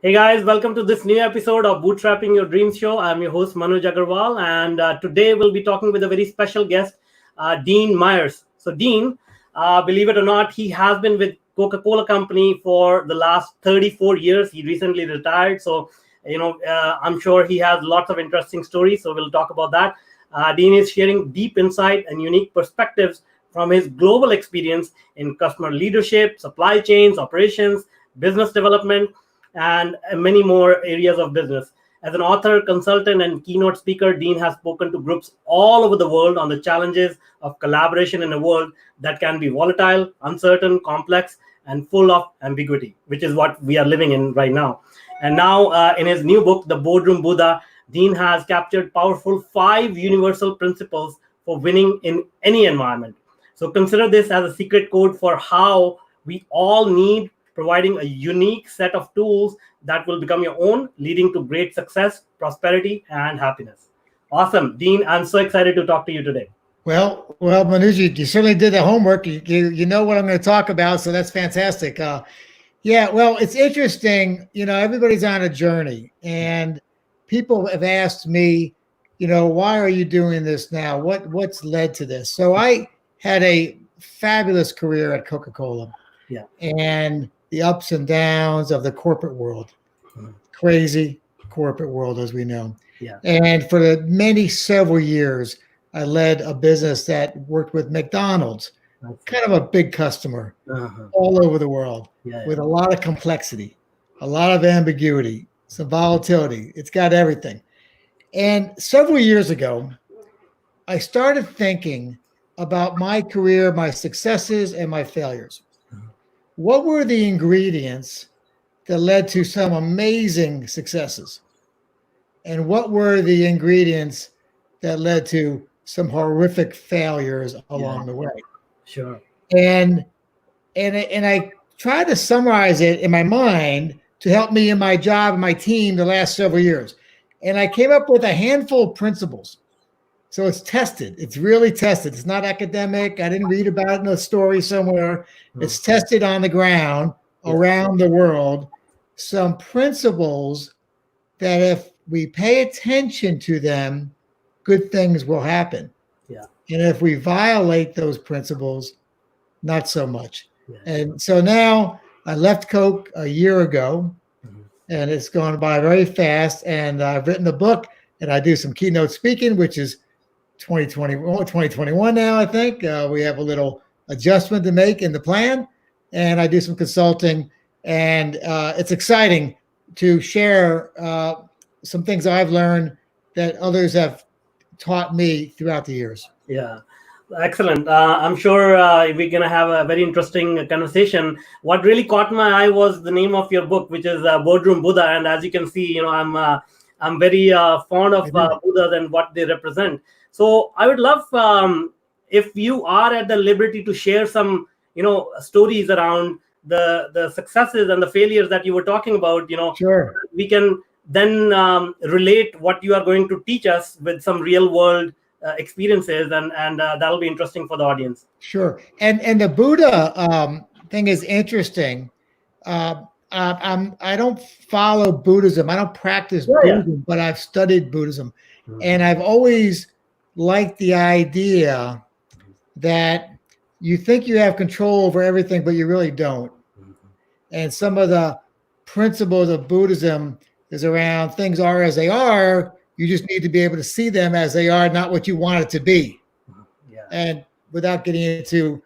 Hey guys, welcome to this new episode of Bootstrapping Your Dreams Show. I'm your host Manuj Aggarwal, and today we'll be talking with a very special guest, Dean Myers. So, Dean, believe it or not, he has been with Coca-Cola Company for the last 34 years. He recently retired, so I'm sure he has lots of interesting stories. So, we'll talk about that. Dean is sharing deep insight and unique perspectives from his global experience in customer leadership, supply chains, operations, business development, and many more areas of business. As an author, consultant, and keynote speaker, Dean has spoken to groups all over the world on the challenges of collaboration in a world that can be volatile, uncertain, complex, and full of ambiguity, which is what we are living in right now. And now, in his new book, The Boardroom Buddha, Dean has captured powerful 5 universal principles for winning in any environment. So consider this as a secret code for how we all need, providing a unique set of tools that will become your own, leading to great success, prosperity, and happiness. Awesome. Dean, I'm so excited to talk to you today. Well, Manuj, you certainly did the homework. You know what I'm going to talk about, so that's fantastic. Well, it's interesting. Everybody's on a journey, and people have asked me, why are you doing this now? What's led to this? So I had a fabulous career at Coca-Cola, and the ups and downs of the corporate world, crazy corporate world, as we know. And for several years, I led a business that worked with McDonald's, kind of a big customer all over the world, with a lot of complexity, a lot of ambiguity, some volatility. It's got everything. And several years ago, I started thinking about my career, my successes, and my failures. What were the ingredients that led to some amazing successes? And what were the ingredients that led to some horrific failures along the way? Sure. And I tried to summarize it in my mind to help me in my job and my team the last several years. And I came up with a handful of principles. So it's tested. It's really tested. It's not academic. I didn't read about it in a story somewhere. It's tested on the ground around the world. Some principles that if we pay attention to them, good things will happen. And if we violate those principles, not so much. And so now I left Coke a year ago, and it's gone by very fast. And I've written a book, and I do some keynote speaking, which is 2021 now, I think. We have a little adjustment to make in the plan, and I do some consulting, and it's exciting to share some things I've learned that others have taught me throughout the years. Yeah. Excellent. I'm sure we're going to have a very interesting conversation. What really caught my eye was the name of your book, which is Boardroom Buddha. And as you can see, I'm very fond of Buddhas and what they represent. So I would love if you are at the liberty to share some, stories around the successes and the failures that you were talking about. Sure. We can then relate what you are going to teach us with some real world experiences, and that'll be interesting for the audience. Sure. And the Buddha thing is interesting. I don't follow Buddhism. I don't practice Buddhism, but I've studied Buddhism. And I've always liked the idea that you think you have control over everything, but you really don't. And some of the principles of Buddhism is around things are as they are. You just need to be able to see them as they are, not what you want it to be. And without getting into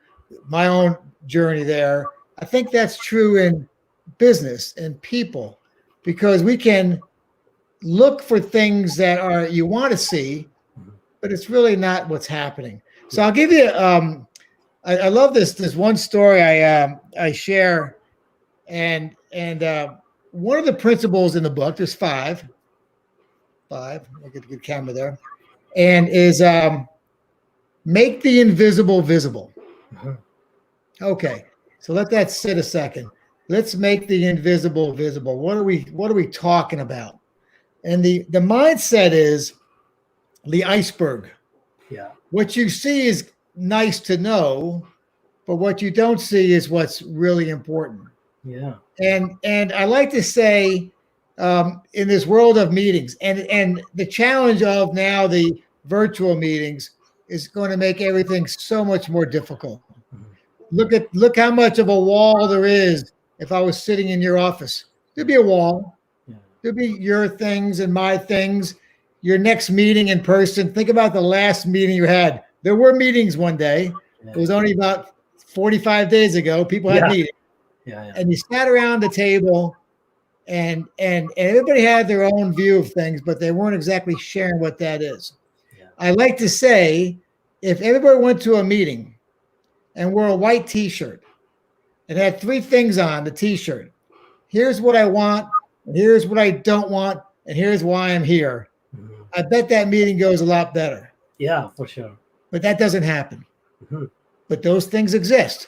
my own journey there, I think that's true in business and people, because we can look for things that are you want to see, but it's really not what's happening. So I'll give you I love this one story I share, and one of the principles in the book, there's five, I'll get a good camera there, and is make the invisible visible. Okay, so let that sit a second. Let's make the invisible visible. What are we talking about? And the mindset is the iceberg. What you see is nice to know, but what you don't see is what's really important. And I like to say in this world of meetings, and the challenge of now the virtual meetings is going to make everything so much more difficult. Look how much of a wall there is. If I was sitting in your office, there'd be a wall. There'd be your things and my things. Your next meeting in person. Think about the last meeting you had. There were meetings one day. It was only about 45 days ago. People had meetings. And you sat around the table, and everybody had their own view of things, but they weren't exactly sharing what that is. I like to say, if everybody went to a meeting and wore a white T-shirt and had 3 things on the T-shirt, here's what I want, and here's what I don't want, and here's why I'm here, I bet that meeting goes a lot better. Yeah, for sure. But that doesn't happen. But those things exist.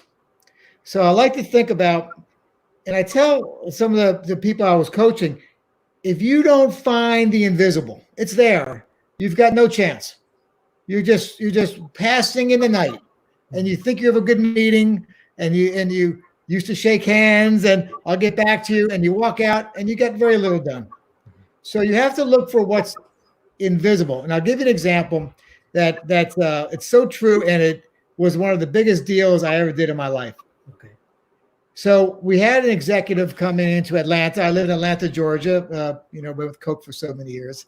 So I like to think about, and I tell some of the people I was coaching, if you don't find the invisible, it's there. You've got no chance. You're just passing in the night, and you think you have a good meeting, and you used to shake hands, and I'll get back to you, and you walk out, and you get very little done. So you have to look for what's invisible. And I'll give you an example that it's so true, and it was one of the biggest deals I ever did in my life. Okay. So we had an executive coming into Atlanta. I lived in Atlanta, Georgia, with Coke for so many years.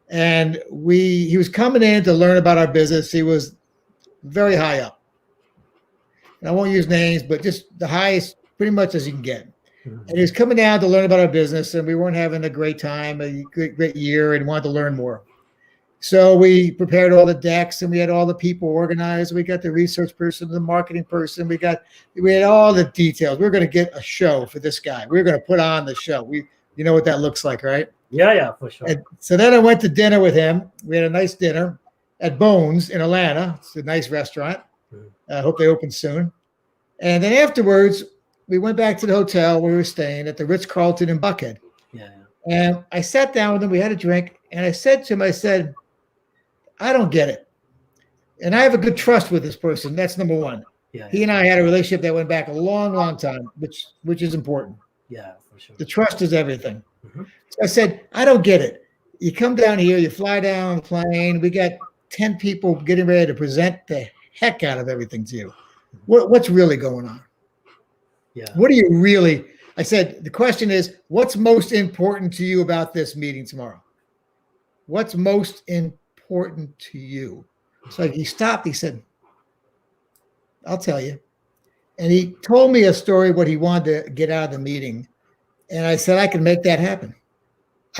And he was coming in to learn about our business. He was very high up. And I won't use names, but just the highest, pretty much as you can get. And he was coming down to learn about our business, and we weren't having a great time, a great year, and wanted to learn more. So we prepared all the decks, and we had all the people organized. We got the research person, the marketing person. We had all the details. We were going to get a show for this guy. We were going to put on the show. You know what that looks like, right? Yeah, for sure. And so then I went to dinner with him. We had a nice dinner at Bones in Atlanta. It's a nice restaurant. I hope they open soon. And then afterwards, we went back to the hotel where we were staying at the Ritz-Carlton in Buckhead. And I sat down with him. We had a drink. And I said to him, I don't get it. And I have a good trust with this person. That's number one. He and I had a relationship that went back a long, long time, which is important. Yeah, for sure. The trust is everything. So I said, I don't get it. You come down here, you fly down on the plane. We got 10 people getting ready to present the heck out of everything to you. What's really going on? What do you really? I said, the question is, what's most important to you about this meeting tomorrow? What's most important to you? So he stopped. He said, I'll tell you. And he told me a story, what he wanted to get out of the meeting. And I said, I can make that happen.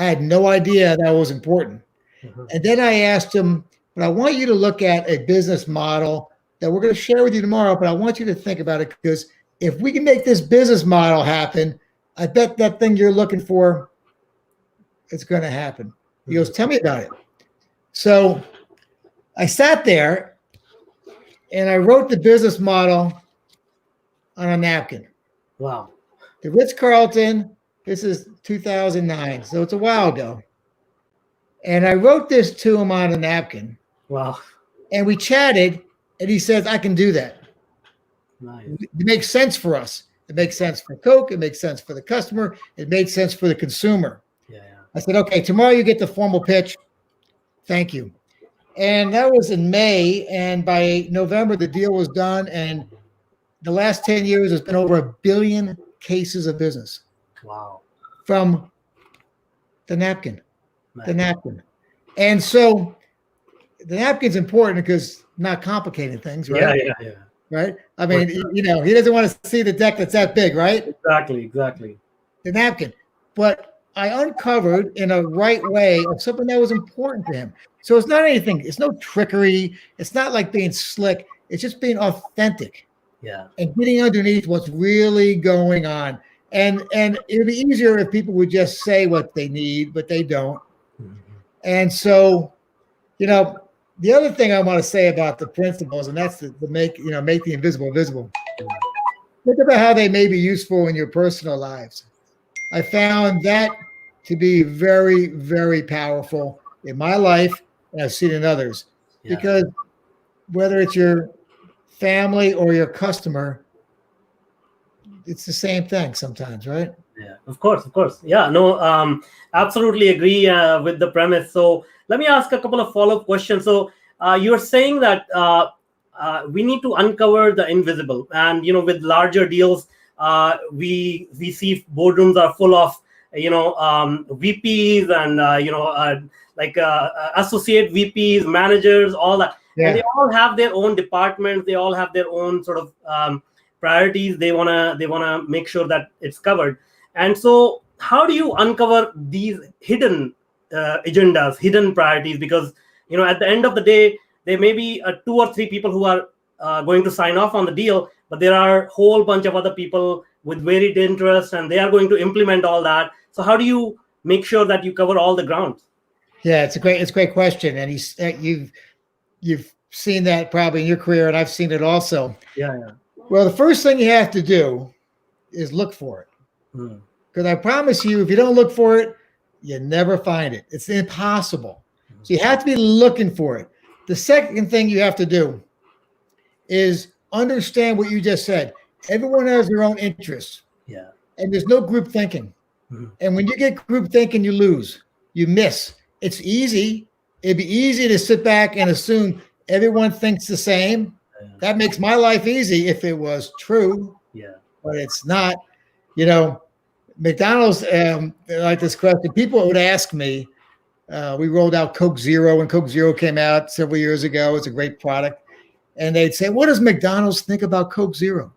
I had no idea that was important. And then I asked him, but I want you to look at a business model that we're going to share with you tomorrow, but I want you to think about it, because if we can make this business model happen, I bet that thing you're looking for, it's going to happen. He goes, tell me about it. So I sat there and I wrote the business model on a napkin. Wow. The Ritz-Carlton, this is 2009, so it's a while ago. And I wrote this to him on a napkin. Wow. And we chatted, and he says, I can do that. Nice. It makes sense for us. It makes sense for Coke. It makes sense for the customer. It makes sense for the consumer. I said, okay, tomorrow you get the formal pitch. Thank you. And that was in May. And by November, the deal was done. And the last 10 years, there's been over 1 billion cases of business. Wow. From the napkin. Nice. The napkin. And so the napkin's important because not complicating things, right? Yeah. Right? I mean, he doesn't want to see the deck that's that big, right? Exactly. The napkin. But I uncovered in a right way of something that was important to him. So it's not anything. It's no trickery. It's not like being slick. It's just being authentic. And getting underneath what's really going on. And it would be easier if people would just say what they need, but they don't. And so, the other thing I want to say about the principles, and that's to make the invisible visible. Think about how they may be useful in your personal lives. I found that to be very, very powerful in my life, and I've seen in others. Because whether it's your family or your customer, it's the same thing sometimes, right? Of course, of course. Yeah, no, absolutely agree with the premise. So let me ask a couple of follow-up questions. So you're saying that we need to uncover the invisible, and with larger deals, we see boardrooms are full of VPs and associate VPs, managers, all that, and Yeah. they all have their own departments. They all have their own sort of priorities. They wanna make sure that it's covered. And so, how do you uncover these hidden agendas, hidden priorities? Because at the end of the day, there may be two or three people who are going to sign off on the deal, but there are a whole bunch of other people with varied interests, and they are going to implement all that. So, how do you make sure that you cover all the ground? Yeah, it's a great question, and you've seen that probably in your career, and I've seen it also. Yeah, yeah. Well, the first thing you have to do is look for it. Because I promise you, if you don't look for it, you never find it. It's impossible. So you have to be looking for it. The second thing you have to do is understand what you just said. Everyone has their own interests. Yeah. And there's no group thinking. And when you get group thinking, you lose. You miss. It's easy. It'd be easy to sit back and assume everyone thinks the same. That makes my life easy if it was true. Yeah. But it's not. McDonald's, like this question, people would ask me, we rolled out Coke Zero, and Coke Zero came out several years ago. It's a great product. And they'd say, what does McDonald's think about Coke Zero?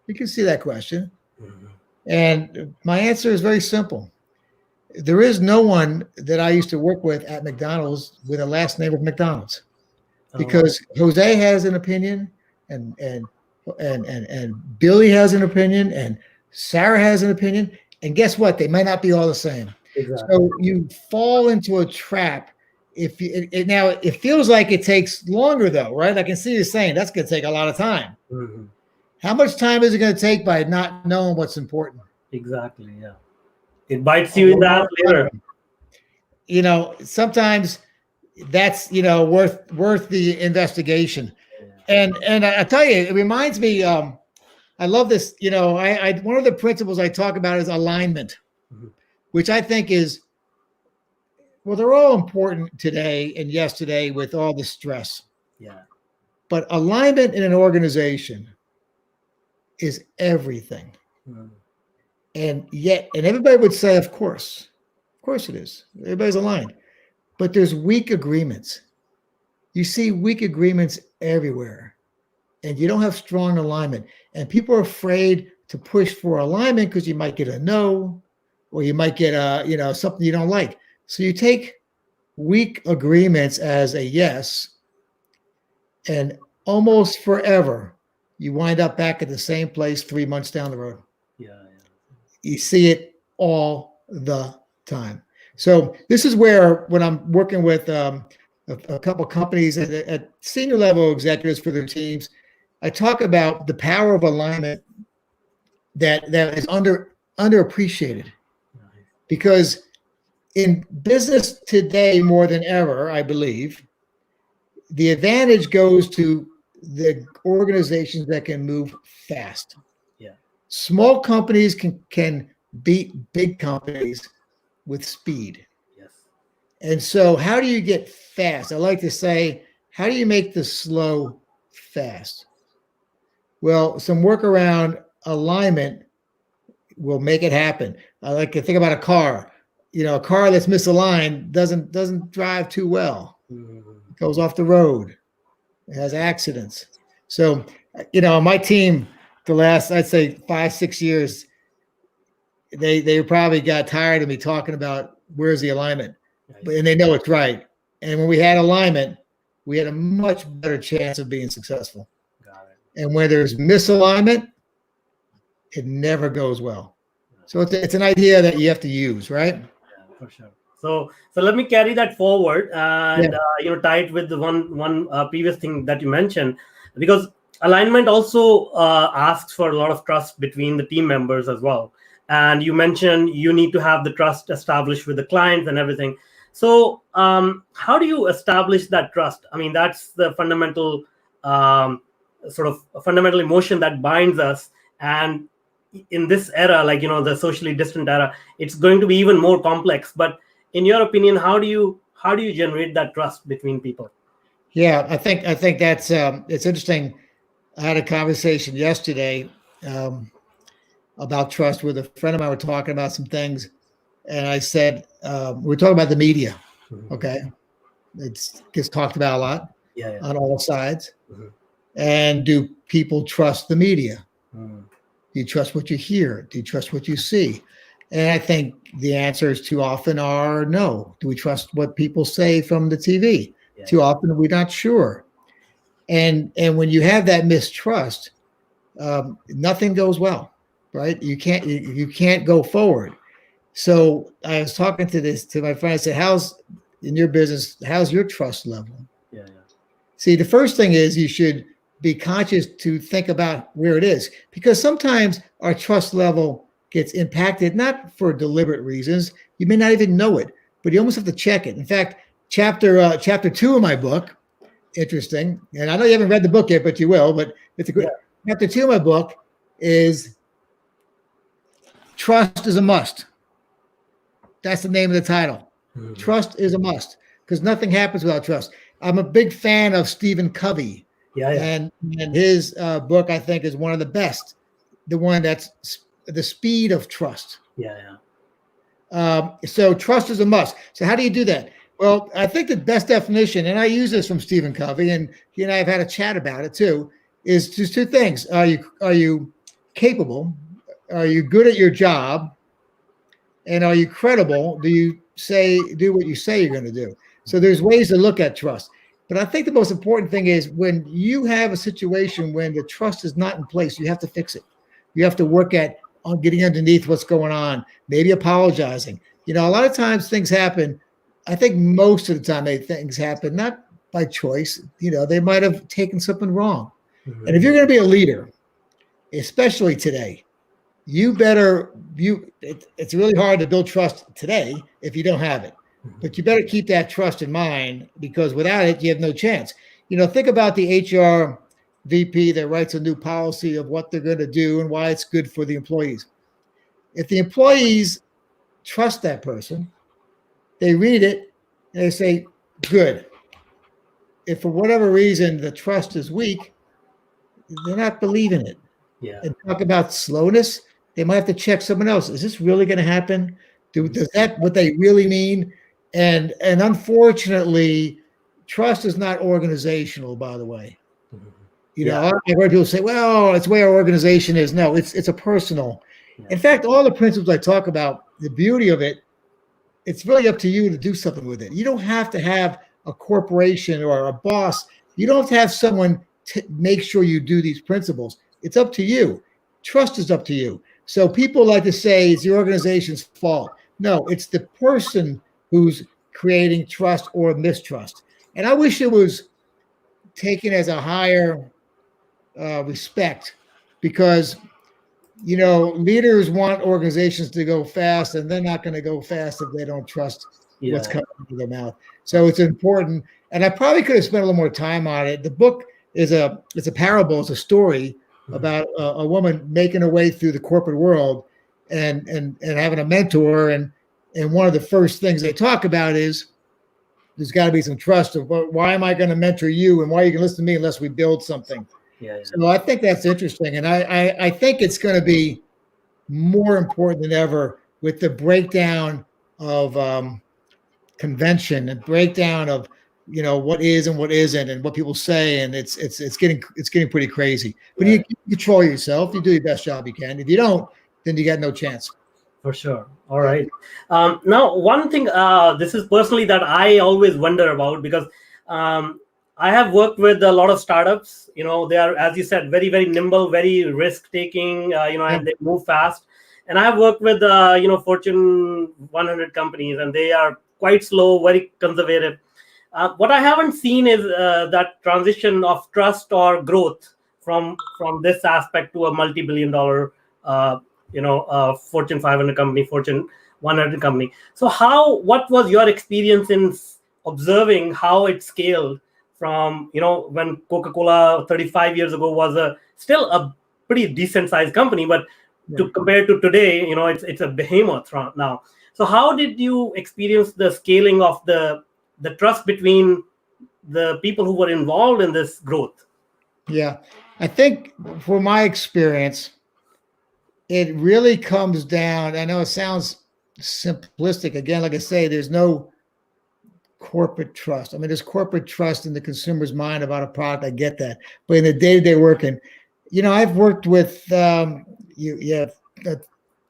You can see that question. And my answer is very simple. There is no one that I used to work with at McDonald's with a last name of McDonald's, because Jose has an opinion, and Billy has an opinion, and Sarah has an opinion, and guess what? They might not be all the same. Exactly. So you fall into a trap. Now it feels like it takes longer, though, right? I can see you saying that's going to take a lot of time. How much time is it going to take by not knowing what's important? Exactly. Yeah. It bites you in the ass later. Sometimes that's worth the investigation. And I tell you, it reminds me. I love this. One of the principles I talk about is alignment, which I think is, well, they're all important today and yesterday with all the stress. Yeah. But alignment in an organization is everything. And everybody would say, of course it is. Everybody's aligned. But there's weak agreements. You see weak agreements everywhere. And you don't have strong alignment. And people are afraid to push for alignment because you might get a no, or you might get something you don't like. So you take weak agreements as a yes, and almost forever you wind up back at the same place 3 months down the road. Yeah. You see it all the time. So this is where, when I'm working with a couple companies at senior level executives for their teams, I talk about the power of alignment that is underappreciated. Because in business today, more than ever, I believe, the advantage goes to the organizations that can move fast. Yeah. Small companies can beat big companies with speed. Yes. And so how do you get fast? I like to say, how do you make the slow fast? Well, some work around alignment will make it happen. I like to think about a car. A car that's misaligned doesn't drive too well. It goes off the road. It has accidents. So, my team, the last, I'd say 5-6 years, they probably got tired of me talking about where's the alignment, and they know it's right. And when we had alignment, we had a much better chance of being successful. Got it. And where there's misalignment, it never goes well. So it's an idea that you have to use, right? Yeah, for sure. So let me carry that forward and tie it with the one previous thing that you mentioned, because alignment also asks for a lot of trust between the team members as well. And you mentioned you need to have the trust established with the clients and everything. So how do you establish that trust? I mean, that's the fundamental sort of a fundamental emotion that binds us. And in this era, like, the socially distant era, it's going to be even more complex. But in your opinion, how do you generate that trust between people? Yeah, I think that's it's interesting. I had a conversation yesterday about trust with a friend of mine. We're talking about some things, and I said we're talking about the media. Okay, it gets talked about a lot on all sides. And do people trust the media? Do you trust what you hear? Do you trust what you see? And I think the answers too often are no. Do we trust what people say from the TV? Too often we're not sure. And when you have that mistrust, nothing goes well, right? You can't go forward. So I was talking to my friend. I said, "How's in your business? How's your trust level?" See, the first thing is you should be conscious to think about where it is, because sometimes our trust level gets impacted, not for deliberate reasons. You may not even know it, but you almost have to check it. In fact, chapter 2 of my book, interesting, and I know you haven't read the book yet, but you will, but it's a good chapter 2 of my book is Trust is a Must. That's the name of the title. Trust is a must, because nothing happens without trust. I'm a big fan of Stephen Covey. And his book, I think, is one of the best. The one that's The Speed of Trust. So trust is a must. So how do you do that? Well, I think the best definition, and I use this from Stephen Covey, and he and I have had a chat about it too, is just two things. Are you capable? Are you good at your job? And are you credible? Do you do what you say you're going to do? So there's ways to look at trust. But I think the most important thing is when you have a situation when the trust is not in place, you have to fix it. You have to work on getting underneath what's going on, maybe apologizing. A lot of times things happen. I think most of the time things happen not by choice. They might have taken something wrong. And if you're going to be a leader, especially today, it's really hard to build trust today if you don't have it. But you better keep that trust in mind, because without it, you have no chance. Think about the HR VP that writes a new policy of what they're going to do and why it's good for the employees. If the employees trust that person, they read it and they say, good. If for whatever reason the trust is weak, they're not believing it. And talk about slowness, they might have to check someone else. Is this really going to happen? Does that what they really mean? And unfortunately, trust is not organizational, by the way. I've heard people say, well, it's the way our organization is. No, it's a personal. In fact, all the principles I talk about, the beauty of it, it's really up to you to do something with it. You don't have to have a corporation or a boss. You don't have to have someone to make sure you do these principles. It's up to you. Trust is up to you. So people like to say it's the organization's fault. No, it's the person who's creating trust or mistrust. And I wish it was taken as a higher respect, because, leaders want organizations to go fast, and they're not going to go fast if they don't trust what's coming out of their mouth. So it's important. And I probably could have spent a little more time on it. The book it's a parable. It's a story about a woman making her way through the corporate world and having a mentor. And one of the first things they talk about is there's got to be some trust of, well, why am I going to mentor you, and why are you going to listen to me unless we build something? So I think that's interesting. And I think it's going to be more important than ever with the breakdown of convention and breakdown of what is and what isn't and what people say, and it's getting pretty crazy. But you control yourself. You do your best job you can. If you don't, then you got no chance. For sure. All right. Now, one thing, this is personally that I always wonder about, because I have worked with a lot of startups. They are, as you said, very, very nimble, very risk-taking, and they move fast. And I have worked with, Fortune 100 companies, and they are quite slow, very conservative. What I haven't seen is that transition of trust or growth from this aspect to a multi-billion-dollar, Fortune 500 company, Fortune 100 company. So what was your experience in observing how it scaled from, when Coca-Cola 35 years ago was still a pretty decent sized company, but to compare to today, it's a behemoth now. So how did you experience the scaling of the trust between the people who were involved in this growth? Yeah, I think for my experience, it really comes down. I know it sounds simplistic. Again, like I say, there's no corporate trust. I mean, there's corporate trust in the consumer's mind about a product. I get that. But in the day-to-day working, I've worked with, you have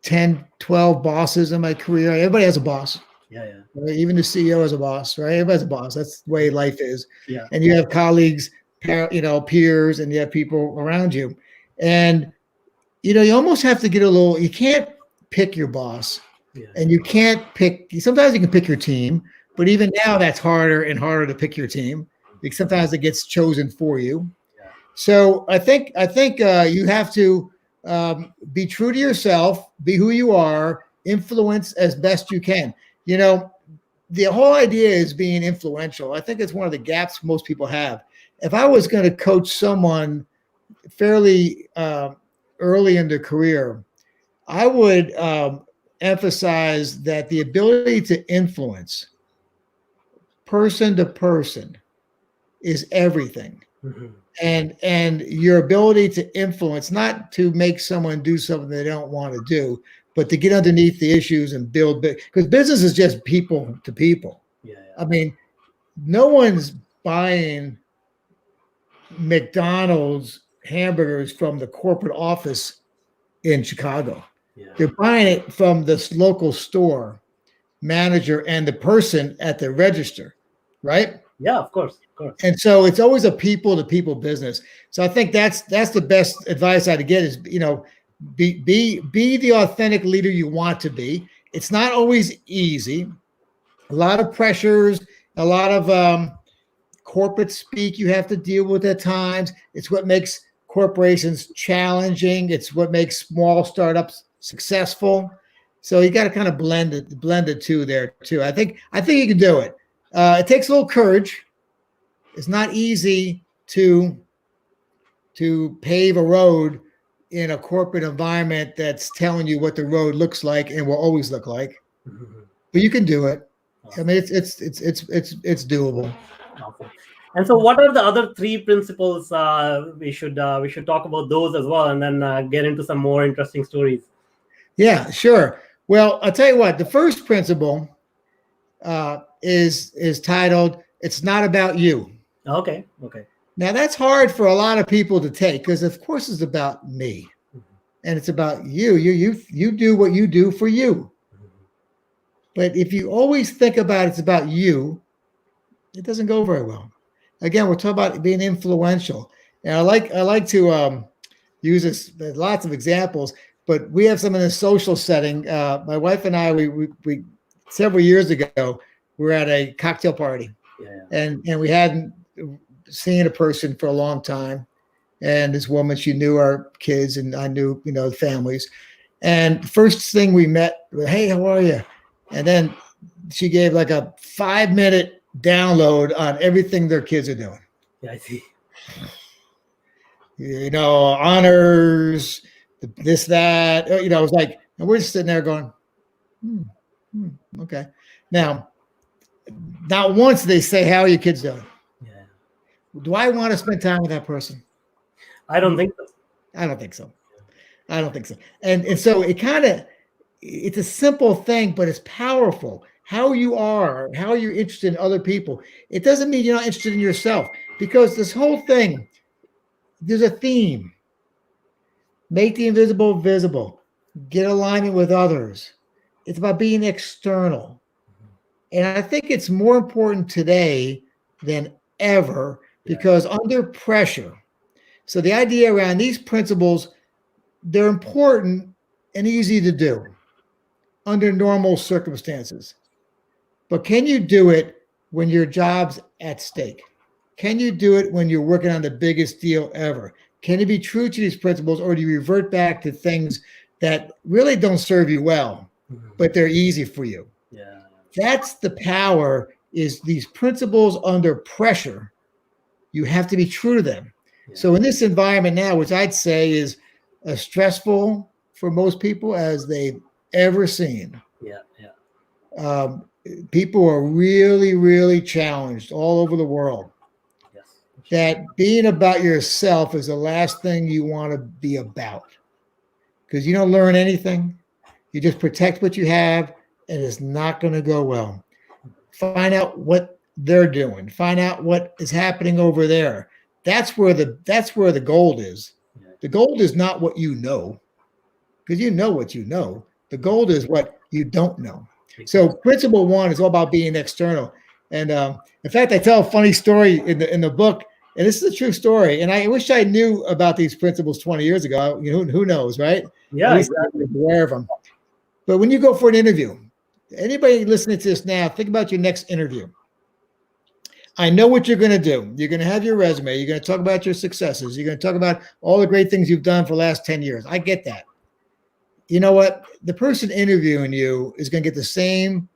10, 12 bosses in my career. Everybody has a boss. Yeah. Right? Even the CEO has a boss, right? Everybody's a boss. That's the way life is. Yeah. And you have colleagues, peers, and you have people around you. And, you almost have to get you can't pick your boss. Yeah. And you can't sometimes you can pick your team, but even now that's harder and harder to pick your team because sometimes it gets chosen for you. Yeah. So I think you have to be true to yourself, be who you are, influence as best you can. The whole idea is being influential. I think it's one of the gaps most people have. If I was going to coach someone fairly early in their career, I would emphasize that the ability to influence person to person is everything. Mm-hmm. And your ability to influence, not to make someone do something they don't want to do, but to get underneath the issues and build big, because business is just people to people. Yeah. I mean, no one's buying McDonald's hamburgers from the corporate office in Chicago. Yeah. They're buying it from this local store manager and the person at the register, right? Yeah, of course. And so it's always a people to people business. So I think that's the best advice I'd get is, be the authentic leader you want to be. It's not always easy. A lot of pressures, a lot of corporate speak you have to deal with at times. It's what makes corporations challenging. It's what makes small startups successful. So you got to kind of blend it too there too. I think you can do it. It takes a little courage. It's not easy to pave a road in a corporate environment that's telling you what the road looks like and will always look like. Mm-hmm. But you can do it. I mean, it's doable. Awesome. And so, what are the other 3 principles? We should talk about those as well, and then get into some more interesting stories. Yeah, sure. Well, I'll tell you what. The first principle is titled "It's Not About You." Okay. Now that's hard for a lot of people to take because, of course, it's about me, and it's about you. You do what you do for you. But if you always think about it's about you, it doesn't go very well. Again, we're talking about being influential, and I like to use this. There's lots of examples, but we have some in a social setting. My wife and I, we several years ago, we were at a cocktail party, and we hadn't seen a person for a long time. And this woman, she knew our kids, and I knew the families. And the first thing we met, hey, how are you? And then she gave like a 5-minute download on everything their kids are doing. Yeah, I see. Honors, this, that. It was like, and we're just sitting there going, okay. Now, not once they say, how are your kids doing? Yeah. Do I want to spend time with that person? I don't think so. I don't think so. And so it's a simple thing, but it's powerful. How you are, how you're interested in other people. It doesn't mean you're not interested in yourself, because this whole thing, there's a theme. Make the invisible visible. Get alignment with others. It's about being external. And I think it's more important today than ever, because under pressure. So the idea around these principles, they're important and easy to do under normal circumstances. But can you do it when your job's at stake? Can you do it when you're working on the biggest deal ever? Can you be true to these principles, or do you revert back to things that really don't serve you well, but they're easy for you? Yeah. That's the power, is these principles under pressure. You have to be true to them. Yeah. So in this environment now, which I'd say is a stressful, for most people as they've ever seen. Yeah, yeah. People are really, really challenged all over the world. Yes. That being about yourself is the last thing you want to be about, because you don't learn anything. You just protect what you have, and it's not going to go well. Find out what they're doing. Find out what is happening over there. That's where the gold is. The gold is not what you know, because you know what you know. The gold is what you don't know. So principle one is all about being external. And in fact, I tell a funny story in the book, and this is a true story. And I wish I knew about these principles 20 years ago. You know, who knows, right? Yeah, exactly. Aware of them. But when you go for an interview, anybody listening to this now, think about your next interview. I know what you're going to do. You're going to have your resume. You're going to talk about your successes. You're going to talk about all the great things you've done for the last 10 years. I get that. You know what? The person interviewing you is going to get the same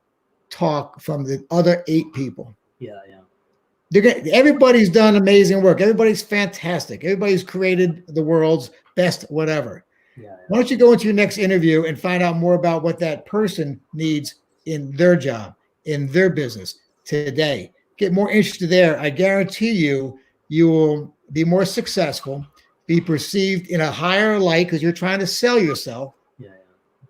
talk from the other 8 people. Yeah, yeah. Everybody's done amazing work. Everybody's fantastic. Everybody's created the world's best whatever. Yeah, yeah. Why don't you go into your next interview and find out more about what that person needs in their job, in their business today. Get more interested there. I guarantee you will be more successful, be perceived in a higher light because you're trying to sell yourself. Yeah, yeah.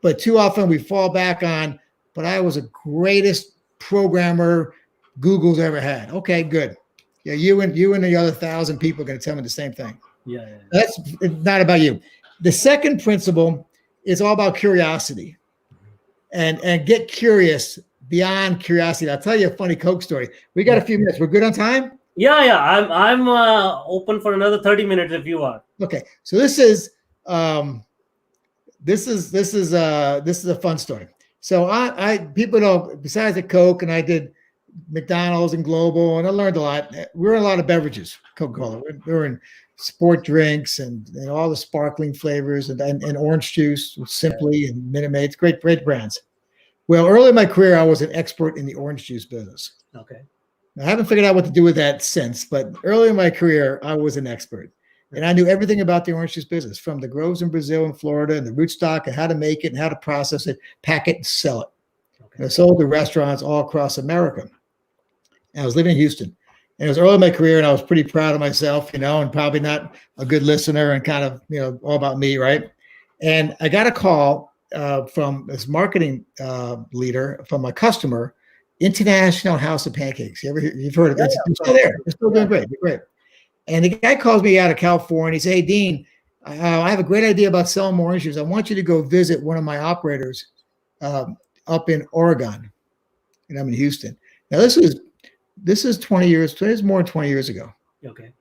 But too often we fall back on, but I was the greatest programmer Google's ever had. Okay, good. Yeah, you and the other 1,000 people are going to tell me the same thing. Yeah, yeah, yeah. That's not about you. The second principle is all about curiosity, and get curious beyond curiosity. I'll tell you a funny Coke story. We got a few minutes. We're good on time? Yeah, yeah. I'm open for another 30 minutes if you are. Okay. So this is a fun story. So I people know, besides the Coke, and I did McDonald's and Global, and I learned a lot. We're in a lot of beverages, Coca-Cola. We're in sport drinks and all the sparkling flavors and orange juice, Simply and Minute Maids, great brands. Well, early in my career, I was an expert in the orange juice business. Okay. I haven't figured out what to do with that since, but early in my career, I was an expert. And I knew everything about the orange juice business, from the groves in Brazil and Florida and the rootstock and how to make it and how to process it, pack it, and sell it. Okay. And I sold to restaurants all across America. And I was living in Houston. And it was early in my career, and I was pretty proud of myself, and probably not a good listener and kind of, all about me, right? And I got a call from this marketing leader from a customer, International House of Pancakes. You've heard of it? It's still there. It's still doing great. Great. And the guy calls me out of California. He says, "Hey, Dean, I have a great idea about selling more orange juice. I want you to go visit one of my operators up in Oregon." And I'm in Houston. Now, this is 20 years. This is more than 20 years ago. Okay.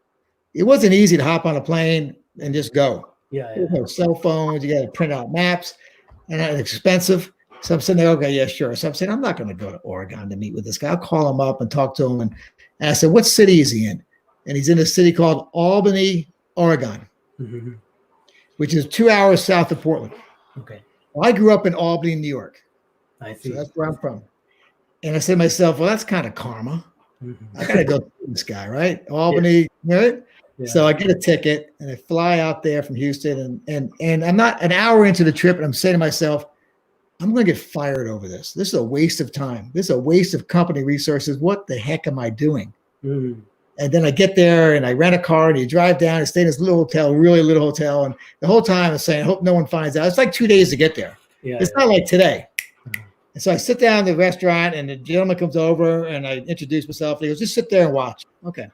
It wasn't easy to hop on a plane and just go. Yeah. There's no cell phones. You got to print out maps, and it's expensive. So I'm sitting there, okay, yeah, sure. So I'm saying, I'm not going to go to Oregon to meet with this guy. I'll call him up and talk to him. And I said, what city is he in? And he's in a city called Albany, Oregon, which is 2 hours south of Portland. Okay. Well, I grew up in Albany, New York. I see. So that's where I'm from. And I said to myself, well, that's kind of karma. I got to go to this guy, right? Albany, right? Yeah. So I get a ticket and I fly out there from Houston, and I'm not an hour into the trip, and I'm saying to myself, I'm going to get fired over this. This is a waste of time. This is a waste of company resources. What the heck am I doing? And then I get there and I rent a car, and you drive down and stay in this little hotel, really little hotel. And the whole time I'm saying, I hope no one finds out. It's like 2 days to get there. Yeah, it's not like today. And so I sit down in the restaurant, and the gentleman comes over, and I introduce myself. And he goes, just sit there and watch. Okay.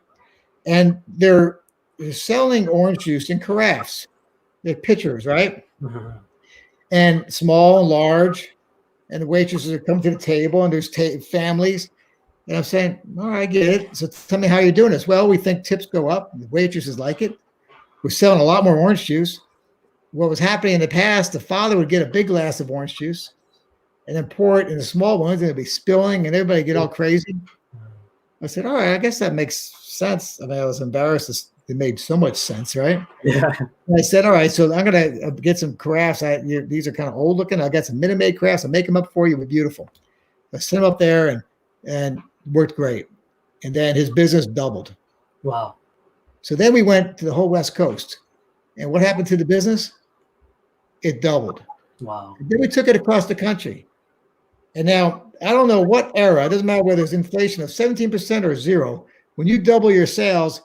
And they're selling orange juice in carafes. They're pitchers, right? And small and large. And the waitresses are coming to the table, and there's families. And I'm saying, all right, I get it. So tell me how you're doing this. Well, we think tips go up. The waitresses like it. We're selling a lot more orange juice. What was happening in the past, the father would get a big glass of orange juice and then pour it in the small ones, and it'd be spilling, and everybody get all crazy. I said, all right, I guess that makes sense. I mean, I was embarrassed. It made so much sense, right? Yeah. And I said, all right, so I'm going to get some carafes. These are kind of old looking. I got some Minute Maid carafes. I'll make them up for you. They're beautiful. I sent them up there, and worked great. And then his business doubled. Wow. So then we went to the whole West Coast. And what happened to the business? It doubled. Wow. And then we took it across the country. And now, I don't know what era, it doesn't matter whether it's inflation of 17% or zero. When you double your sales,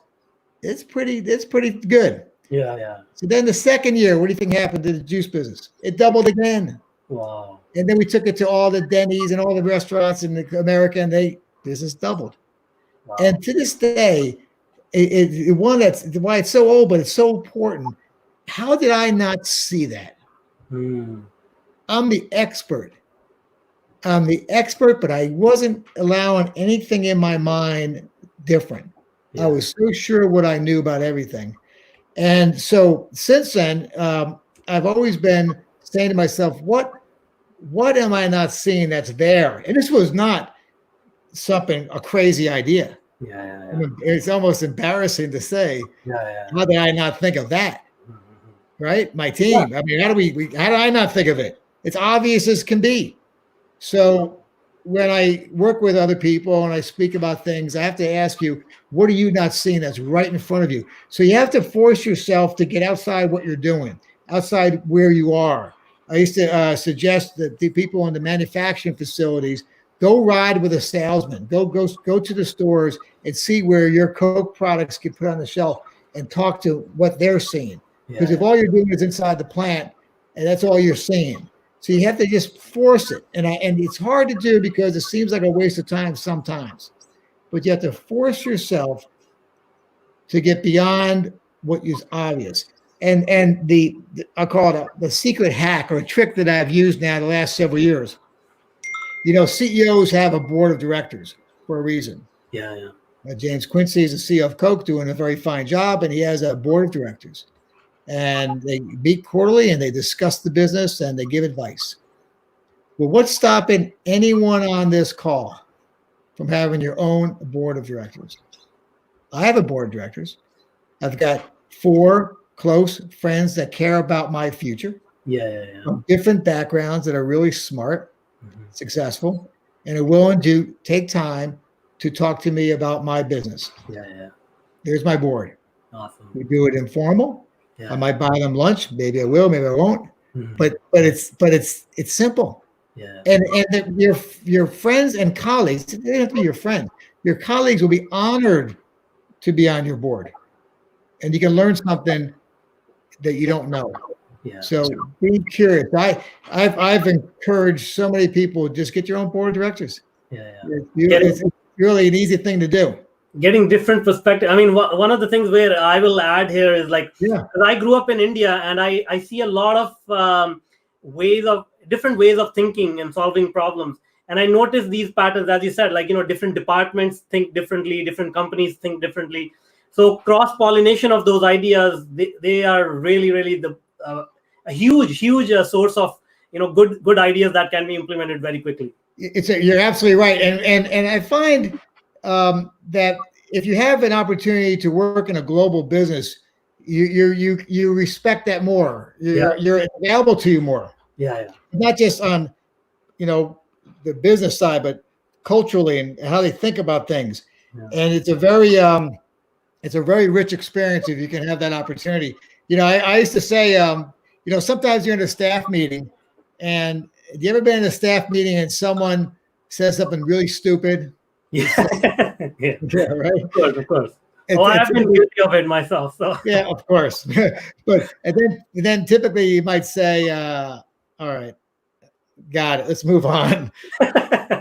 it's pretty good. Yeah, yeah. So then the second year, what do you think happened to the juice business? It doubled again. Wow. And then we took it to all the Denny's and all the restaurants in America, and business doubled. Wow. And to this day, one that's why it's so old, but it's so important. How did I not see that? I'm the expert. But I wasn't allowing anything in my mind different. Yeah. I was so sure what I knew about everything. And so since then, I've always been saying to myself, what am I not seeing that's there? And this was not a crazy idea. Yeah. I mean, it's almost embarrassing to say, how did I not think of that? Right? My team. Yeah. I mean, how do I not think of it? It's obvious as can be. So when I work with other people and I speak about things, I have to ask you, what are you not seeing that's right in front of you? So you have to force yourself to get outside what you're doing, outside where you are. I used to suggest that the people in the manufacturing facilities go ride with a salesman, go to the stores and see where your Coke products get put on the shelf and talk to what they're seeing. Because if all you're doing is inside the plant and that's all you're seeing. So you have to just force it. And it's hard to do because it seems like a waste of time sometimes. But you have to force yourself to get beyond what is obvious. And I call it the secret hack or a trick that I've used now the last several years. You know, CEOs have a board of directors for a reason. Yeah. James Quincy is the CEO of Coke, doing a very fine job, and he has a board of directors. And they meet quarterly and they discuss the business and they give advice. Well, what's stopping anyone on this call from having your own board of directors? I have a board of directors. I've got 4 close friends that care about my future. Yeah. From different backgrounds that are really smart, successful, and are willing to take time to talk to me about my business. Yeah. There's my board. Awesome. We do it informal. Yeah. I might buy them lunch. Maybe I will. Maybe I won't. But it's simple. Yeah. And your friends and colleagues, they don't have to be your friends. Your colleagues will be honored to be on your board, and you can learn something that you don't know. Yeah. So be curious. I've encouraged so many people, just get your own board of directors. Yeah. It's really an easy thing to do. Getting different perspective. I mean, one of the things where I will add here is like, I grew up in India and I see a lot of different ways of thinking and solving problems. And I noticed these patterns, as you said, like, different departments think differently, different companies think differently. So cross-pollination of those ideas, they are really, really a huge source of, good ideas that can be implemented very quickly. You're absolutely right. And I find that if you have an opportunity to work in a global business, you respect that more. You're available to you more. Yeah. Not just on, the business side, but culturally and how they think about things. Yeah. And it's a very rich experience if you can have that opportunity. I used to say, sometimes you're in a staff meeting, and have you ever been in a staff meeting and someone says something really stupid? Yeah. Yeah, right. Of course. I have been guilty of it myself. So yeah, of course. But then typically you might say, "All right, got it. Let's move on."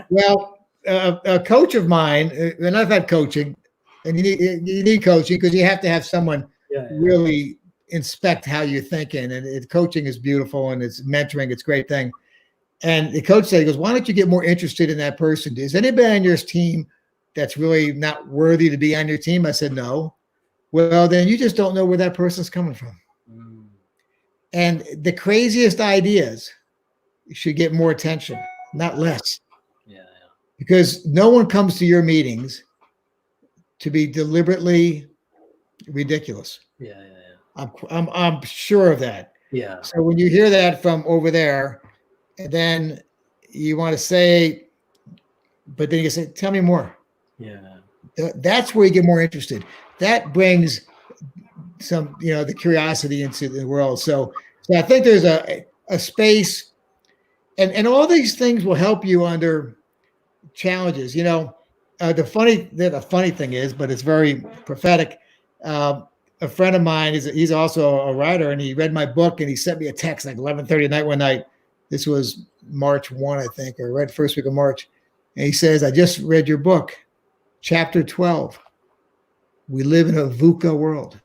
Well, a coach of mine, and I've had coaching, and you need coaching because you have to have someone really inspect how you're thinking. And coaching is beautiful, and it's mentoring. It's a great thing. And the coach said, he goes, "Why don't you get more interested in that person? Is anybody on your team that's really not worthy to be on your team?" I said, "No." Well, then you just don't know where that person's coming from. And the craziest ideas should get more attention, not less. Yeah. Because no one comes to your meetings to be deliberately ridiculous. Yeah. I'm sure of that. Yeah. So when you hear that from over there, and then you want to say, but then you say, "Tell me more." Yeah. That's where you get more interested. That brings some, the curiosity into the world. So I think there's a space And all these things will help you under challenges. The funny thing is, but it's very prophetic. A friend of mine he's also a writer, and he read my book, and he sent me a text like 11:30 at night one night. This was March 1, I think, or right first week of March. And he says, "I just read your book, chapter 12. We live in a VUCA world."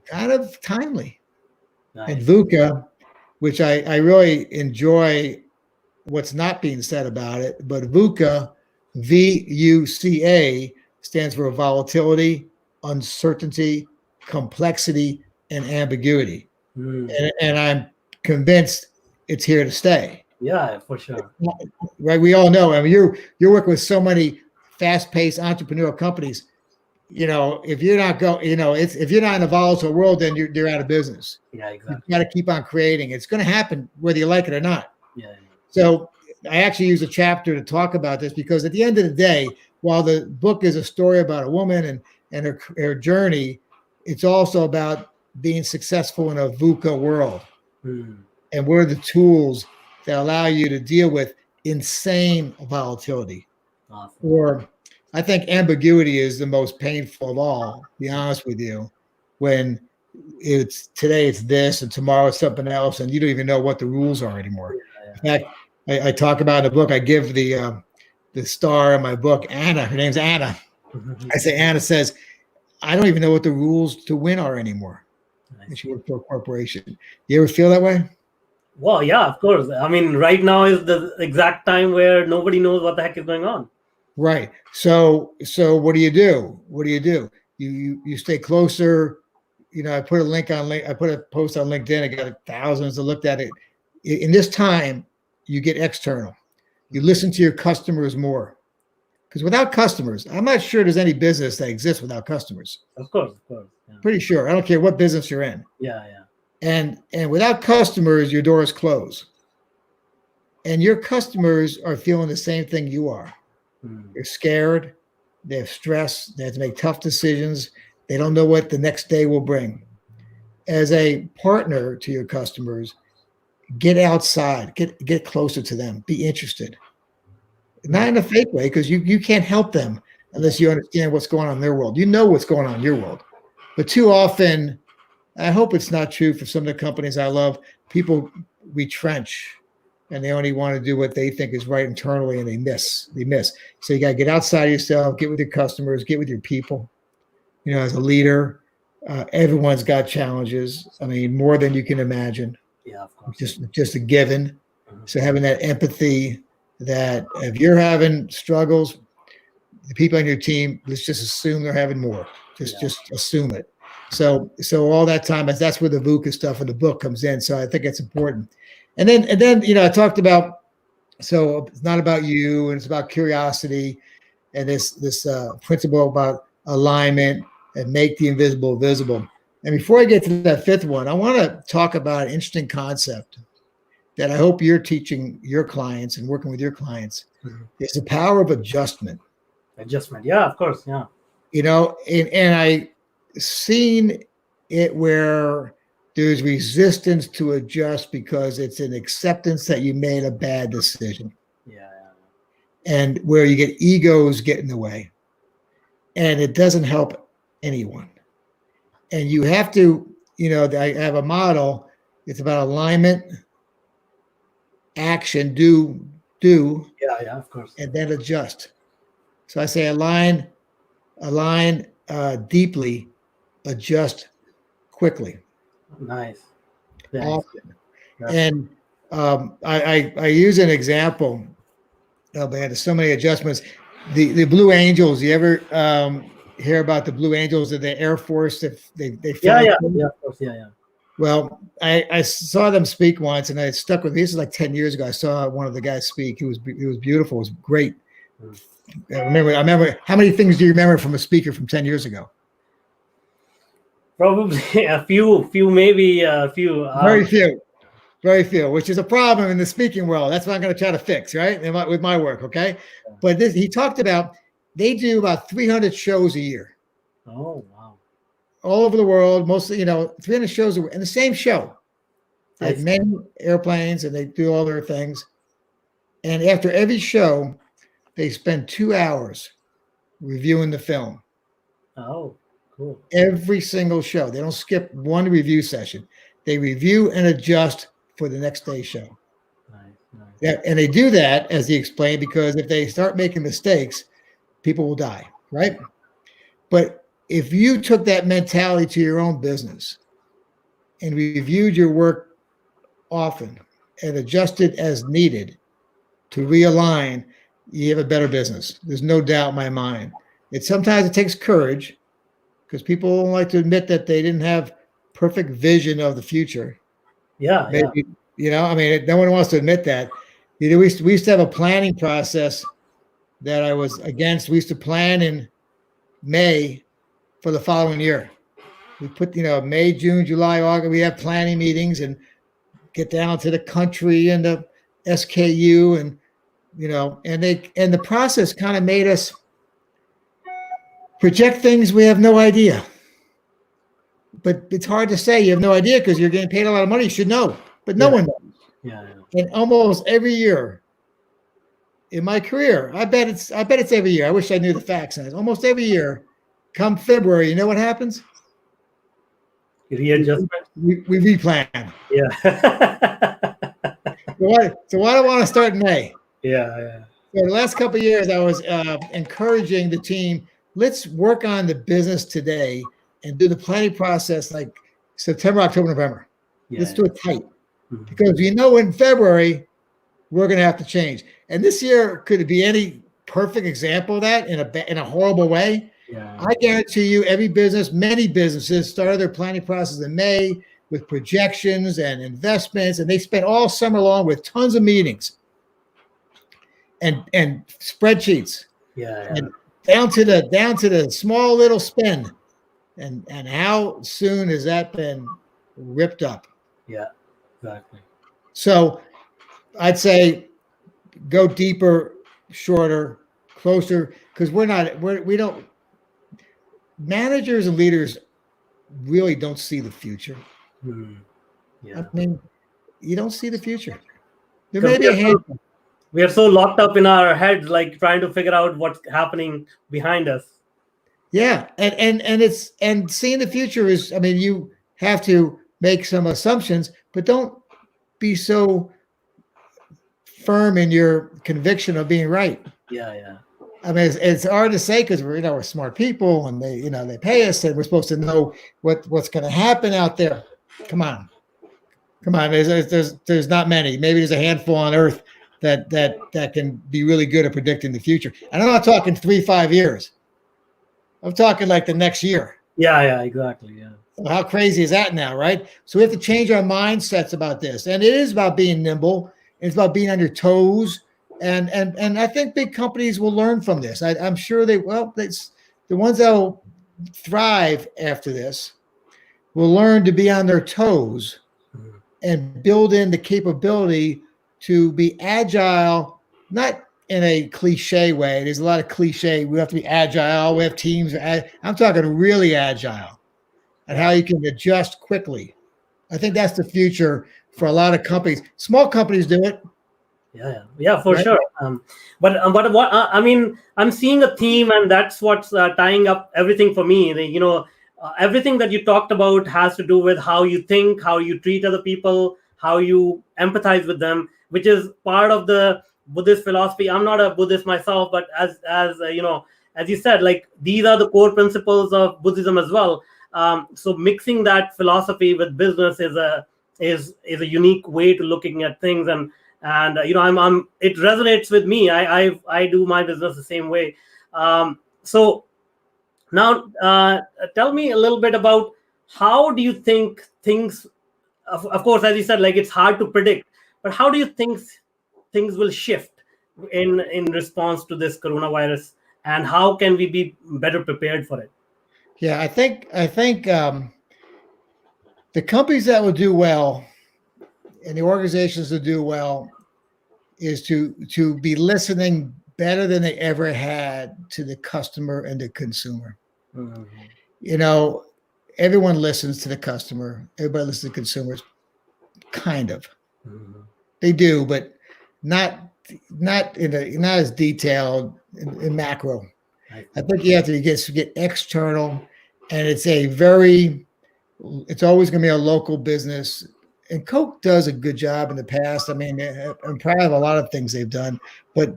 Kind of timely. Nice. And VUCA, which I really enjoy what's not being said about it, but VUCA, VUCA, stands for volatility, uncertainty, complexity, and ambiguity. And I'm convinced it's here to stay. Yeah, for sure. Right? We all know. I mean, you're working with so many fast-paced entrepreneurial companies. If you're not if you're not in a volatile world, then you're out of business. Yeah, exactly. You got to keep on creating. It's going to happen whether you like it or not. Yeah. So I actually use a chapter to talk about this, because at the end of the day, while the book is a story about a woman and her journey, it's also about being successful in a VUCA world. And what are the tools that allow you to deal with insane volatility? Awesome. Or I think ambiguity is the most painful of all, to be honest with you, when today it's this and tomorrow it's something else, and you don't even know what the rules are anymore. In fact, I talk about in the book, I give the star in my book, Anna, her name's Anna. I say, Anna says, "I don't even know what the rules to win are anymore." And she worked for a corporation. You ever feel that way? Well, yeah, of course. I mean, right now is the exact time where nobody knows what the heck is going on. Right. So what do you do? You stay closer. I put a post on LinkedIn. I got thousands that looked at it. In this time, you get external. You listen to your customers more. Because without customers, I'm not sure there's any business that exists without customers. Of course. Yeah. Pretty sure. I don't care what business you're in. Yeah. And without customers, your doors close. And your customers are feeling the same thing you are. They're scared. They have stress. They have to make tough decisions. They don't know what the next day will bring. As a partner to your customers, get outside, get closer to them, be interested. Not in a fake way, because you can't help them unless you understand what's going on in their world. You know what's going on in your world. But too often, I hope it's not true for some of the companies I love, people retrench and they only want to do what they think is right internally, and they miss. So you got to get outside of yourself, get with your customers, get with your people. As a leader, everyone's got challenges. I mean, more than you can imagine. Yeah, of course. Just a given. So having that empathy, that if you're having struggles, the people on your team, let's just assume they're having more. Just assume it. So all that time, that's where the VUCA stuff in the book comes in. So I think it's important. And then I talked about, so it's not about you, and it's about curiosity, and this principle about alignment and make the invisible visible. And before I get to that fifth one, I want to talk about an interesting concept that I hope you're teaching your clients and working with your clients. Is the power of adjustment. Yeah, of course. Yeah. And I seen it where there's resistance to adjust because it's an acceptance that you made a bad decision. Yeah. And where you get egos get in the way, and it doesn't help anyone. And you have to, I have a model. It's about alignment, action, do. Yeah, of course. And then adjust. So I say align deeply, adjust quickly. Nice. Often. And I use an example. Oh man, there's so many adjustments. The Blue Angels. You ever hear about the Blue Angels of the Air Force? If they fly? Yeah, of course. Yeah. Well, I saw them speak once, and I stuck with me. This is like 10 years ago. I saw one of the guys speak. He was beautiful. It was great. I remember. How many things do you remember from a speaker from 10 years ago? Probably a few, maybe a few. Very few, which is a problem in the speaking world. That's what I'm going to try to fix, right? With my work, okay? But he talked about, they do about 300 shows a year. Oh, wow. All over the world, mostly, 300 shows, and the same show. They have many airplanes and they do all their things. And after every show, they spend 2 hours reviewing the film. Oh, cool. Every single show. They don't skip one review session. They review and adjust for the next day's show. Nice. Yeah, and they do that, as he explained, because if they start making mistakes, people will die, right? But if you took that mentality to your own business and reviewed your work often and adjusted as needed to realign, you have a better business. There's no doubt in my mind. Sometimes it takes courage because people don't like to admit that they didn't have perfect vision of the future. Yeah. Maybe, I mean, no one wants to admit that. We used to have a planning process that I was against. We used to plan in May for the following year. We put, May, June, July, August, we have planning meetings and get down to the country and the SKU and, and the process kind of made us project things we have no idea. But it's hard to say you have no idea because you're getting paid a lot of money. You should know, but no one knows. Yeah. And almost every year in my career, I bet it's every year. I wish I knew the facts. Almost every year, come February, you know what happens? Readjustment. We replan. Yeah. So why do I want to start in May? Yeah. So the last couple of years, I was encouraging the team, let's work on the business today and do the planning process like September, October, November. Let's do it tight. Mm-hmm. Because in February, we're going to have to change. And this year, could it be any perfect example of that in a horrible way? Yeah. I guarantee you many businesses started their planning process in May with projections and investments, and they spent all summer long with tons of meetings and spreadsheets. Yeah. And down to the small little spend. And how soon has that been ripped up? Yeah, exactly. So I'd say go deeper, shorter, closer, because we don't, managers and leaders really don't see the future. Yeah. I mean, you don't see the future. There may be a handful. We are so locked up in our heads, like trying to figure out what's happening behind us. Yeah, and seeing the future is, I mean, you have to make some assumptions, but don't be so firm in your conviction of being right. Yeah. I mean, it's hard to say because we're smart people and they pay us and we're supposed to know what's going to happen out there. Come on. There's not many. Maybe there's a handful on Earth that can be really good at predicting the future. And I'm not talking 3-5 years. I'm talking like the next year. Yeah, exactly. Yeah. How crazy is that now, right? So we have to change our mindsets about this. And it is about being nimble. It's about being on your toes. And I think big companies will learn from this. I'm sure the ones that will thrive after this will learn to be on their toes and build in the capability to be agile, not in a cliche way. There's a lot of cliche. We have to be agile. We have teams. I'm talking really agile and how you can adjust quickly. I think that's the future for a lot of companies. Small companies do it. Yeah, for sure. But what I mean, I'm seeing a theme, and that's what's tying up everything for me. Everything that you talked about has to do with how you think, how you treat other people, how you empathize with them, which is part of the Buddhist philosophy. I'm not a Buddhist myself, but as you said, like these are the core principles of Buddhism as well. So mixing that philosophy with business is a unique way to looking at things, and it resonates with me. I do my business the same way. So now tell me a little bit about how do you think things. Of course, as you said, like it's hard to predict, but how do you think things will shift in response to this coronavirus, and how can we be better prepared for it? Yeah, I think the companies that will do well and the organizations that do well is to be listening better than they ever had to the customer and the consumer. Mm-hmm. Everyone listens to the customer. Everybody listens to consumers. kind of. Mm-hmm. They do, but not as detailed in macro. I think you have to get external, and it's always going to be a local business. And Coke does a good job in the past. I mean, I'm proud of a lot of things they've done, but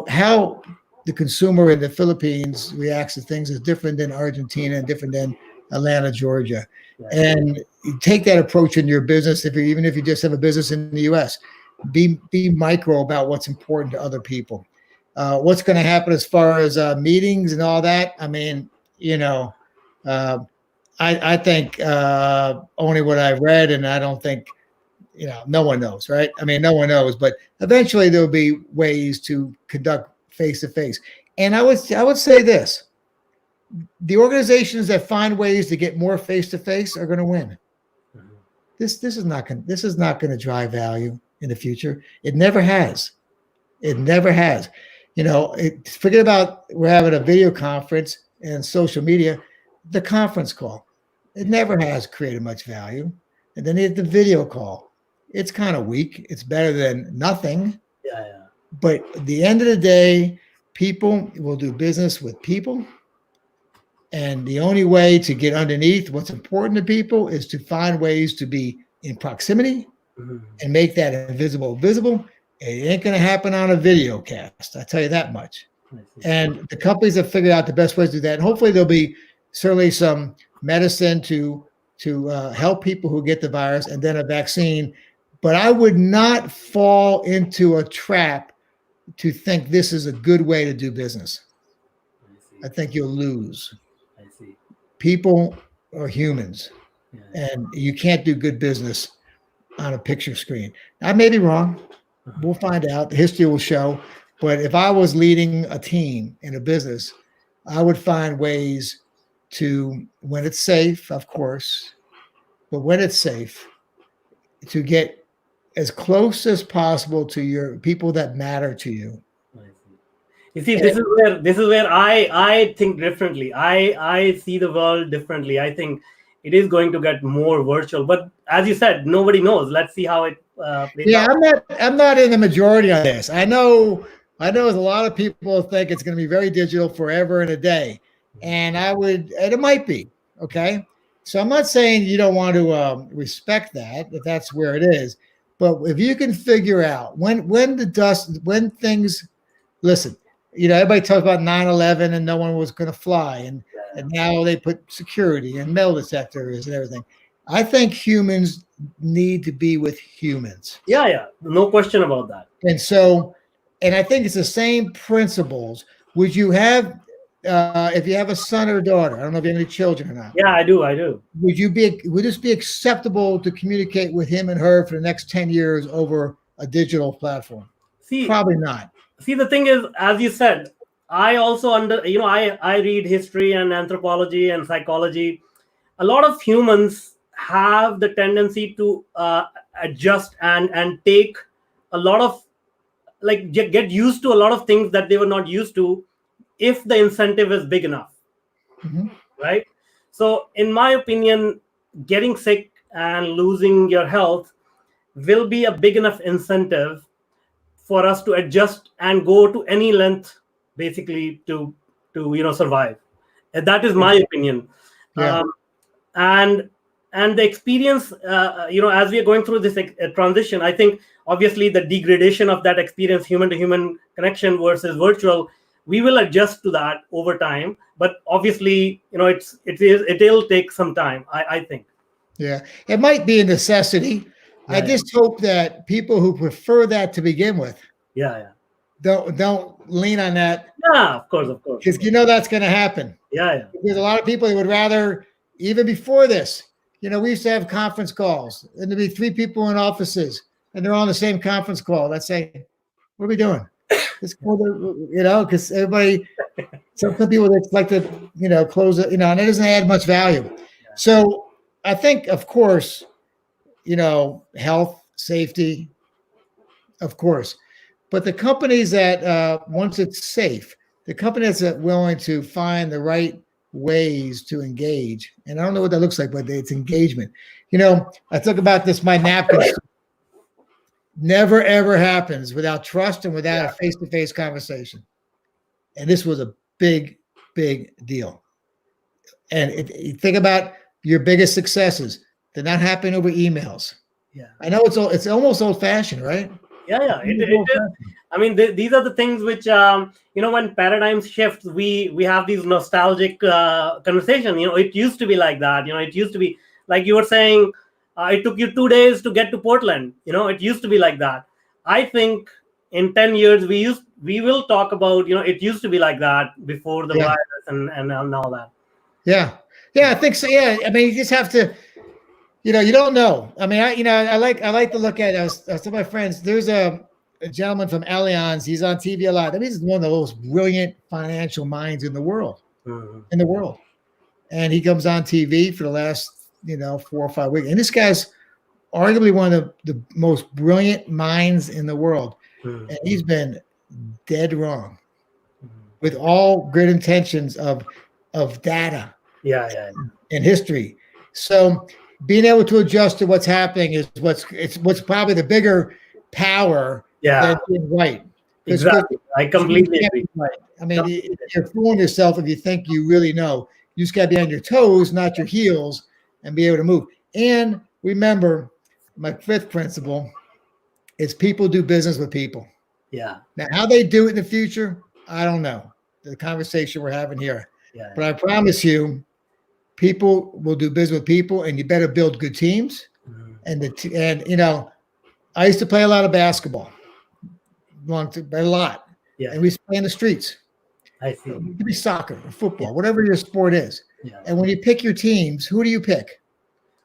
how the consumer in the Philippines reacts to things is different than Argentina and different than Atlanta, Georgia. Yeah. And you take that approach in your business. Even if you just have a business in the U.S., be micro about what's important to other people. What's going to happen as far as meetings and all that? I mean, I think only what I've read, and I don't think, no one knows, right? I mean, no one knows, but eventually there'll be ways to conduct face-to-face. And I would say this: the organizations that find ways to get more face-to-face are going to win. Mm-hmm. This is not going to drive value in the future. It never has. It never has. Forget about we're having a video conference and social media. The conference call, it never has created much value. And then the video call, it's kind of weak. It's better than nothing. Yeah. But at the end of the day, people will do business with people. And the only way to get underneath what's important to people is to find ways to be in proximity and make that invisible visible. It ain't going to happen on a video cast. I tell you that much. And the companies have figured out the best ways to do that. And hopefully there'll be certainly some medicine to help people who get the virus, and then a vaccine. But I would not fall into a trap to think this is a good way to do business. I think you'll lose. I see. People are humans, and you can't do good business on a picture screen. I may be wrong. We'll find out. History will show. But if I was leading a team in a business, I would find ways to, when it's safe, of course, but when it's safe, to get as close as possible to your people that matter to you. You see, this is where I think differently. I see the world differently. I think it is going to get more virtual, but as you said, nobody knows. Let's see how it plays out. I'm not in the majority on this. I know a lot of people think it's going to be very digital forever and a day, and it might be, okay. So I'm not saying you don't want to respect that, if that's where it is, but if you can figure out when things, listen, everybody talks about 9/11 and no one was going to fly, and now they put security and metal detectors and everything. I think humans need to be with humans. Yeah, no question about that. And I think it's the same principles. Would you have, if you have a son or a daughter, I don't know if you have any children or not. Yeah, I do. Would this be acceptable to communicate with him and her for the next 10 years over a digital platform? Probably not. See, the thing is, as you said, I also I read history and anthropology and psychology. A lot of humans have the tendency to adjust and take a lot of, get used to a lot of things that they were not used to if the incentive is big enough. Mm-hmm. Right? So in my opinion, getting sick and losing your health will be a big enough incentive for us to adjust and go to any length, basically, to survive. And that is my opinion. Yeah. And the experience, as we are going through this transition, I think obviously the degradation of that experience, human to human connection versus virtual, we will adjust to that over time. But obviously, it'll take some time, I think. Yeah, it might be a necessity. I just hope that people who prefer that to begin with, don't lean on that. Yeah, of course. Because that's going to happen. Yeah. There's a lot of people who would rather, even before this, we used to have conference calls, and there'd be 3 people in offices, and they're on the same conference call. Let's say, what are we doing? It's because everybody, some people like to, close it, and it doesn't add much value. Yeah. So I think, of course, health, safety, of course. But the companies that, once it's safe, the companies that are willing to find the right ways to engage, and I don't know what that looks like, but it's engagement. I talk about this, my napkin. Never, ever happens without trust and without a face-to-face conversation. And this was a big, big deal. And think about your biggest successes. They're not happening over emails. Yeah. I know it's almost old-fashioned, right? Yeah. It is. I mean, these are the things which, when paradigms shift, we have these nostalgic conversations. It used to be like that. It used to be like you were saying, it took you 2 days to get to Portland. It used to be like that. I think in 10 years, we will talk about, it used to be like that before the virus and all that. Yeah. I think so. Yeah. I mean, you just have to, you don't know. I mean, I like to look at us. To my friends, there's a gentleman from Allianz. He's on TV a lot. I mean, he's one of the most brilliant financial minds in the world, And he comes on TV for the last, 4 or 5 weeks. And this guy's arguably one of the most brilliant minds in the world. And he's been dead wrong with all good intentions of data and history. So being able to adjust to what's happening is what's probably the bigger power than being right. Exactly. I completely agree. Right. I mean, you're fooling yourself if you think you really know. You just got to be on your toes, not your heels, and be able to move. And remember, my 5th principle is people do business with people. Yeah. Now, how they do it in the future, I don't know. The conversation we're having here. Yeah. But I promise you, people will do business with people, and you better build good teams. And I used to play a lot of basketball, a lot. Yeah. And we used to play in the streets. I see. It could be soccer or football, whatever your sport is. Yeah. And when you pick your teams, who do you pick?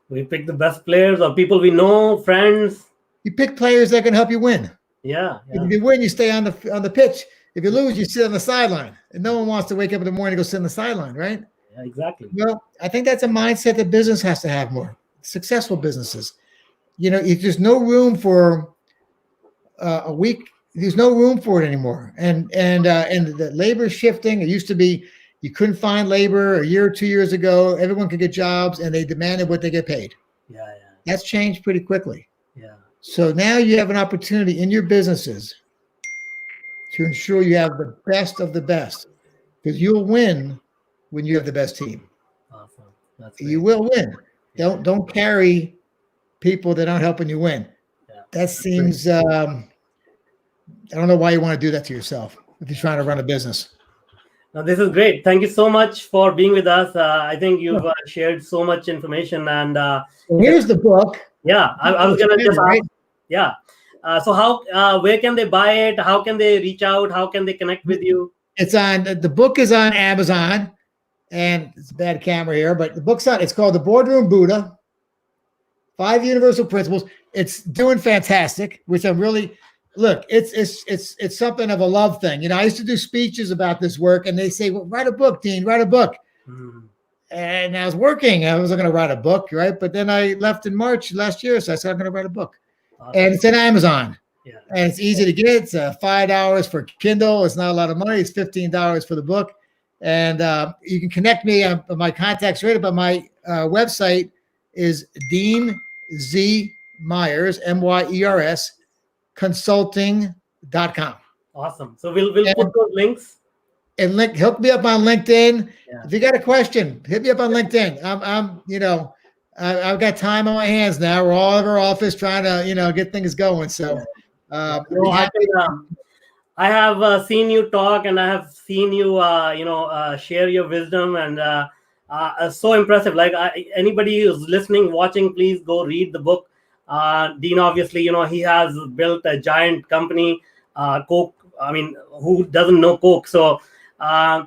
We pick the best players or people we know, friends. You pick players that can help you win. Yeah. If you win, you stay on the pitch. If you lose, you sit on the sideline. And no one wants to wake up in the morning and go sit on the sideline, right? Yeah, exactly. Well, I think that's a mindset that business has to have more. Successful businesses. There's no room for a week. There's no room for it anymore. And the labor shifting. It used to be you couldn't find labor a year or 2 years ago. Everyone could get jobs, and they demanded what they get paid. Yeah. That's changed pretty quickly. Yeah. So now you have an opportunity in your businesses to ensure you have the best of the best, because you'll win when you have the best team. Awesome. You will win. Don't carry people that aren't helping you win. Yeah. That seems I don't know why you want to do that to yourself if you're trying to run a business. Now, this is great. Thank you so much for being with us. I think you've shared so much information. And here's the book. Yeah, I was gonna just ask. Yeah. So where can they buy it? How can they reach out? How can they connect with you? The book is on Amazon, and it's a bad camera here, but it's called The Boardroom Buddha, 5 Universal Principles. It's doing fantastic, which I'm really, look, it's something of a love thing. I used to do speeches about this work, and they say, well, write a book, Dean, write a book. And I was working. I wasn't going to write a book, right? But then I left in March last year, so I said, I'm going to write a book. Awesome. And it's on Amazon. Yeah. And it's easy to get. It's $5 for Kindle. It's not a lot of money. It's $15 for the book. And you can connect me. My contact's right, but my website is Dean Z Myers, MYERS, consulting.com. Awesome. So we'll put those links. And hook me up on LinkedIn. Yeah. If you got a question, hit me up on LinkedIn. I've got time on my hands now. We're all over our office trying to, get things going. So, I have seen you talk, and I have seen you, share your wisdom, and so impressive. Like anybody who's listening, watching, please go read the book. Dean, obviously, he has built a giant company, Coke. I mean, who doesn't know Coke? So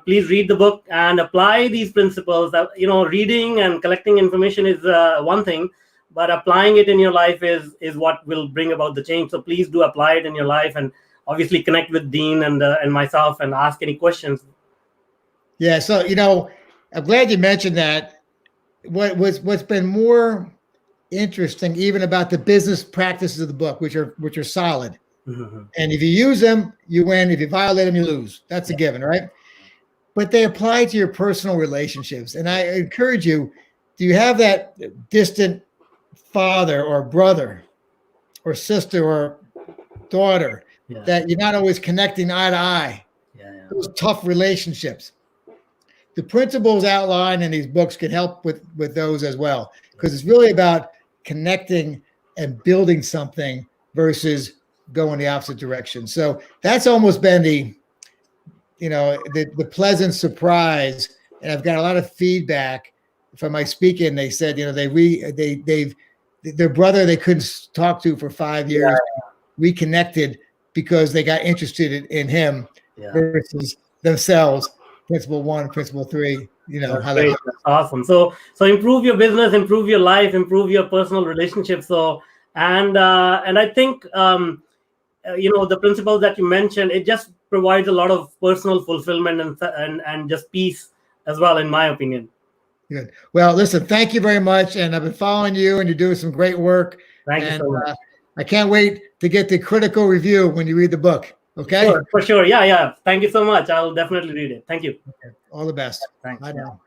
please read the book and apply these principles. Reading and collecting information is one thing, but applying it in your life is what will bring about the change. So please do apply it in your life, and obviously connect with Dean and myself and ask any questions. Yeah. So, I'm glad you mentioned that. What's been more interesting even about the business practices of the book, which are solid. Mm-hmm. And if you use them, you win. If you violate them, you lose. That's a given, right? But they apply to your personal relationships. And I encourage you, do you have that distant father or brother or sister or daughter, that you're not always connecting eye to eye. Those tough relationships. The principles outlined in these books can help with those as well, because it's really about connecting and building something versus going the opposite direction. So that's almost been the pleasant surprise. And I've got a lot of feedback from my speaking. They said, their brother they couldn't talk to for 5 years reconnected because they got interested in him versus themselves. Principle 1, principle 3, how great. That's awesome. So improve your business, improve your life, improve your personal relationships. So and I think the principles that you mentioned, it just provides a lot of personal fulfillment and just peace as well, in my opinion. Good. Well, listen, thank you very much, and I've been following you, and you're doing some great work. Thank you so much. I can't wait to get the critical review when you read the book. Okay. For sure. Yeah. Thank you so much. I'll definitely read it. Thank you. Okay. All the best. Thanks. Bye now.